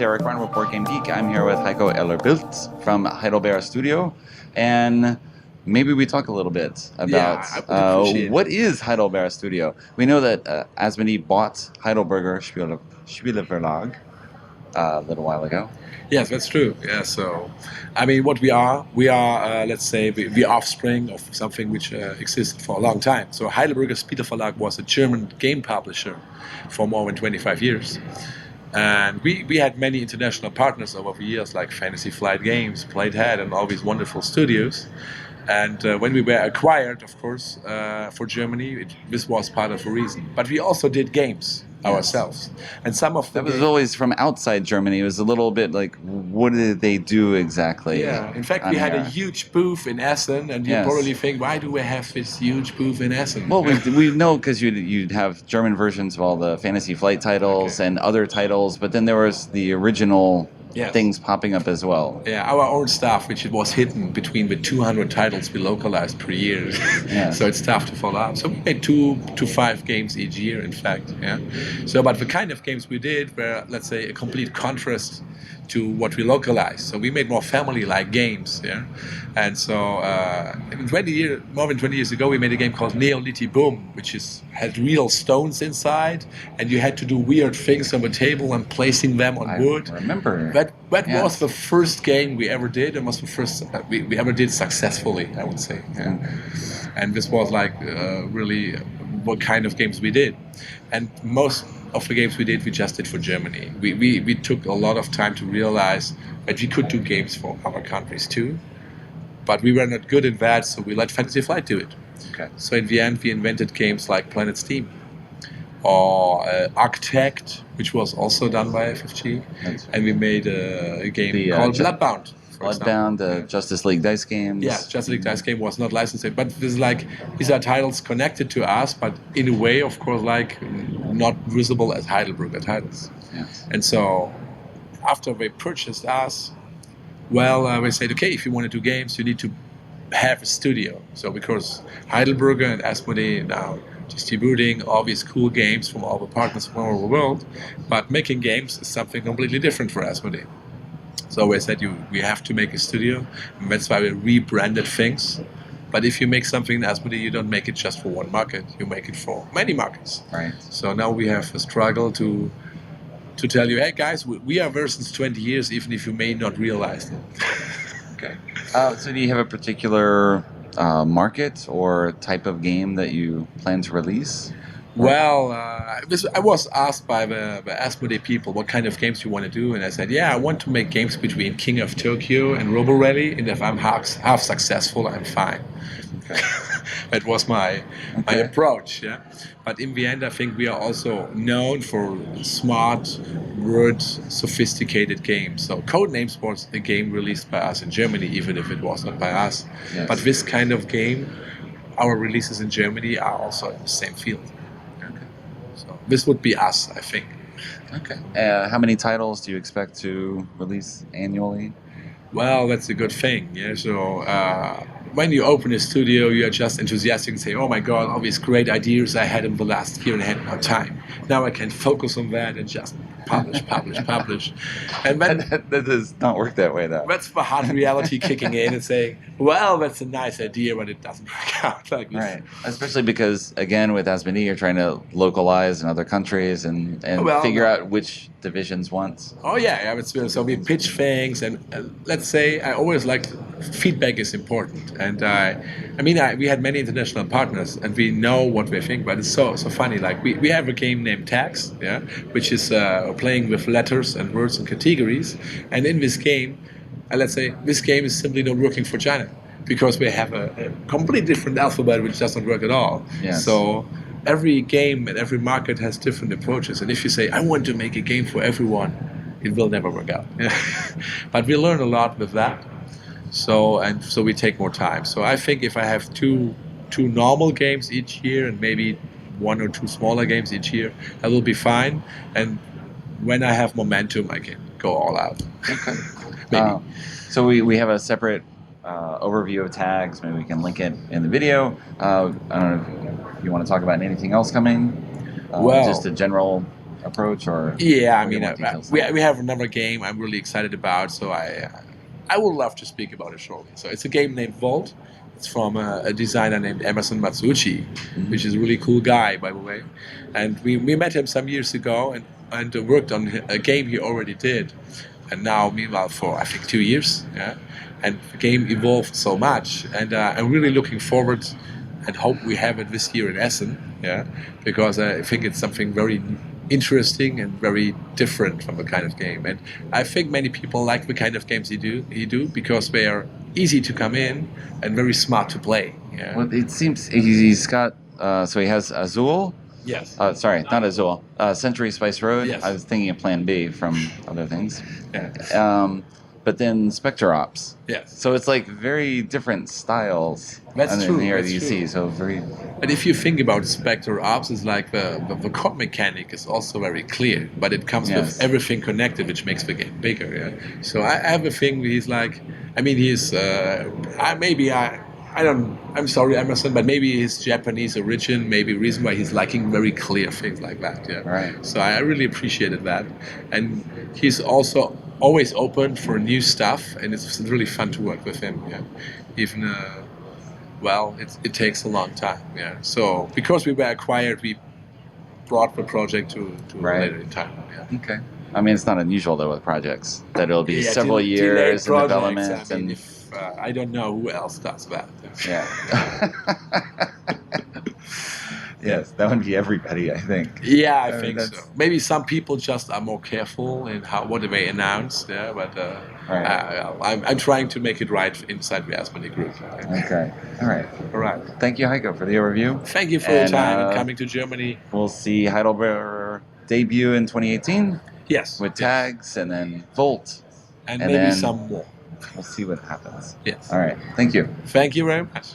is Eric Ryan with Board Game Geek. I'm here with Heiko Eller-Bildt from HeidelBÄR Studio, and maybe we talk a little bit about what is HeidelBÄR Studio. We know that Asmodee bought Heidelberger Spielwarenmesse a little while ago. Yes, that's true. Yeah, so, I mean, what we are, let's say, the offspring of something which existed for a long time. So Heidelberger Spieleverlag was a German game publisher for more than 25 years. And we had many international partners over the years, like Fantasy Flight Games, Playhead, and all these wonderful studios. And when we were acquired, of course, for Germany, this was part of the reason. But we also did games ourselves. And some of them... That was always from outside Germany. It was a little bit like, what did they do exactly? Yeah, in fact, we had a huge booth in Essen, and you probably think, why do we have this huge booth in Essen? Well, we know because you'd have German versions of all the Fantasy Flight titles and other titles, but then there was the original... things popping up as well. Yeah, our own stuff, which it was hidden between the 200 titles we localized per year. So it's tough to follow up. So we made 2 to 5 games each year, in fact. Yeah. So, but the kind of games we did were, let's say, a complete contrast to what we localized. So we made more family-like games. Yeah. And so more than 20 years ago, we made a game called Neolithic Boom, which had real stones inside, and you had to do weird things on the table and placing them on wood. I remember. That was the first game we ever did, and was the first we ever did successfully, I would say. Yeah. And this was like really what kind of games we did. And most of the games we just did for Germany. We took a lot of time to realize that we could do games for other countries too, but we were not good at that, so we let Fantasy Flight do it. Okay. So in the end, we invented games like Planet Steam, or Architect, which was also done by FFG, and we made a game called Bloodbound. Bloodbound, Justice League dice games. Yeah, Justice League dice game was not licensed, but these are titles connected to us, but in a way, of course, like not visible as Heidelberger titles. Yes. And so, after they purchased us, we said, okay, if you want to do games, you need to have a studio. So because Heidelberger and Asmodee now distributing all these cool games from all the partners from all over the world, but making games is something completely different for Asmodee. So we said we have to make a studio, and that's why we rebranded things. But if you make something in Asmodee, you don't make it just for one market, you make it for many markets. Right. So now we have a struggle to tell you, hey guys, we are there since 20 years, even if you may not realize it. Okay. So do you have a particular market or type of game that you plan to release? Well, I was asked by the Asmodee people what kind of games you want to do, and I said, I want to make games between King of Tokyo and Robo Rally, and if I'm half successful, I'm fine. Okay. That was my approach. Yeah. But in the end, I think we are also known for smart, sophisticated games. So Codenames was a game released by us in Germany, even if it was not by us. Yes. But this kind of game, our releases in Germany are also in the same field. So this would be us, I think. Okay. How many titles do you expect to release annually? Well, that's a good thing. Yeah. So when you open a studio, you are just enthusiastic and say, "Oh my God, all these great ideas I had in the last year and I had no time. Now I can focus on that and just publish." And then that does not work that way, though. That's the hard reality kicking in and saying, "Well, that's a nice idea, but it doesn't work out like this." Right. Especially because, again, with Asmodee, you're trying to localize in other countries and figure out which divisions want. Oh yeah. So we pitch things, and let's say I always like feedback is important. And we had many international partners, and we know what they think. But it's so funny. Like we have a game named Tags, which is playing with letters and words and categories. And in this game, let's say this game is simply not working for China because we have a completely different alphabet which doesn't work at all. Yes. So every game and every market has different approaches. And if you say, I want to make a game for everyone, it will never work out. But we learn a lot with that. So we take more time. So I think if I have two normal games each year and maybe 1 or 2 smaller games each year, I will be fine. And when I have momentum, I can go all out. Okay. Maybe. So we have a separate overview of Tags. Maybe we can link it in the video. I don't know if you want to talk about anything else coming. Just a general approach, or Yeah, I what do you mean, want details we, on? we have another game I'm really excited about, so I would love to speak about it shortly. So it's a game named Vault. It's from a designer named Emerson Matsuuchi, which is a really cool guy, by the way. And we met him some years ago and worked on a game he already did. And now, meanwhile, for I think 2 years, yeah. And the game evolved so much, and I'm really looking forward and hope we have it this year in Essen, yeah, because I think it's something very interesting and very different from the kind of game. And I think many people like the kind of games he do because they are easy to come in and very smart to play. Yeah. Well, it seems he's got. So he has Azul. Yes. Sorry, not Azul. Century Spice Road. Yes. I was thinking of Plan B from other things. Yeah. But then Spectre Ops. Yes. So it's like very different styles. That's true, Here that's you true. see, so very. But if you think about Spectre Ops, it's like the core mechanic is also very clear, but it comes Yes. with everything connected, which makes the game bigger. Yeah. So I have a thing where he's like, I mean, he's I'm sorry, Emerson, but maybe his Japanese origin, maybe reason why he's liking very clear things like that. Yeah. Right. So I really appreciated that, and he's also always open for new stuff, and it's really fun to work with him. Yeah. Even. Well, it takes a long time, yeah. So because we were acquired, we brought the project to Right. later in time. Yeah. Okay. I mean, it's not unusual though with projects that it'll be Yeah, several delayed years in projects, development, I mean, and if, I don't know who else does that. yeah. Yes, that would be everybody, I think. Yeah, I think so. That's- Maybe some people just are more careful in what they announce. Yeah, but Right. I'm trying to make it right inside the Asmani group. Okay. All right. All right. Thank you, Heiko, for the overview. Thank you for your And, time and coming to Germany. We'll see HeidelBÄR debut in 2018 Yes. with yes. tags, and then Volt. and and maybe then- some more. We'll see what happens. Yes. All right. Thank you. Thank you very much.